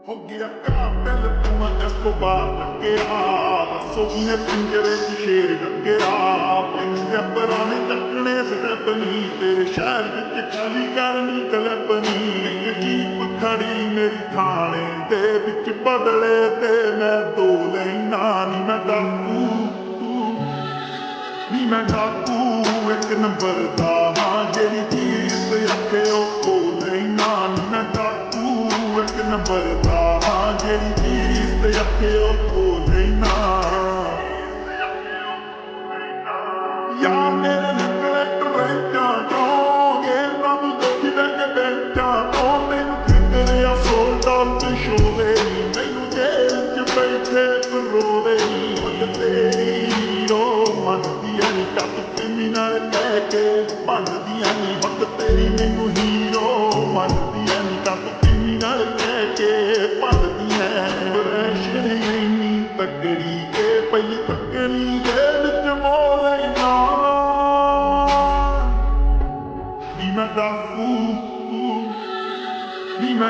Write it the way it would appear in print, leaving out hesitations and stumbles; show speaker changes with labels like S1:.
S1: ਹੋ ਗਿਆ ਕਾਤਲ ਤੂੰ ਐਸਕੋਬਾਰ ਲੱਗਿਆ ਸੋਨੇ ਪਿੰਜਰੇ 'ਚ ਸ਼ੇਰ ਲੱਗਿਆ ਪਿੰਜਰੇ ਪੁਰਾਣੇ ਚੱਕਣੇ ਸਟੈਪਨੀ ਤੇਰੇ ਸ਼ਹਿਰ ਵਿੱਚ ਖਾਲੀ ਕਰਨੀ ਕਲਪਨੀ ਜੀਪ ਖੜੀ ਮੇਰੀ ਥਾਣੇ ਦੇ ਵਿੱਚ ਬਦਲੇ ਤੇ ਮੈਂ ਦੋ ਲੈਣਾ ਨੀ ਮੈਂ ਡਾਕੂ ਨੀ ਮੈਂ ਡਾਕੂ ਇੱਕ ਨੰਬਰ ਦਾ ਹਾਂ ਜਿਹੜੀ ਚੀਜ਼ ਰੱਖੇ ਉਹ ਖੋਹ ਲੈਣਾ ਨੀ ਮੈਂ ਡਾਕੂ ਇੱਕ ਨੰਬਰ ਦਾ ਹਾਂ ਜਿਹੜੀ ਚੀਜ਼ ਰੱਖੇ ਉਹ ਖੋਹ ਲੈਣਾ ਯਾਰ ਮੇਰੇ ਨਿਕਲੇ ਟਰੈਕਾਂ ਚੋਂ ਇਹਨਾਂ ਨੂੰ ਦੇਖਦੇ ਕਿ ਬੈਠਾ ਉਹ ਮੈਨੂੰ ਫਿਕਰਿਆ ਸੋਲਡਰ ਤੇ ਸ਼ੋਵੇ ਮੈਨੂੰ ਜੇਲ੍ਹ 'ਚ ਬੈਠੇ ਪਰੋਵੇ ਤੇਰੀ ਉਹ ਮੰਨਦੀਆਂ ਨੀ ਕੱਪ ਕ੍ਰਿਮੀਨਲ ਕਹਿ ਕੇ ਮੰਨਦੀਆਂ ਨੀ ਹੱਕ ਤੇਰੀ ਮੈਨੂੰ ਹੀਰੋ ਮੰਨਦੀਆਂ ਨੀ ਕੱਪ ਕ੍ਰਿਮੀਨਲ ਕਹਿ ਕੇ ਮੰਨਦੀਆਂ ਪ੍ਰੈਸ਼ਰ ਇੰਨੀ ਤਕੜੀ ਕੇ ਪਈ ਤਕੜੀ ਜੇਲ੍ਹ 'ਚ ਮੋਲੇ ਨਾ ਨੀ ਮੈਂ ਡਾਕੂ ਨੀ ਮੈਂ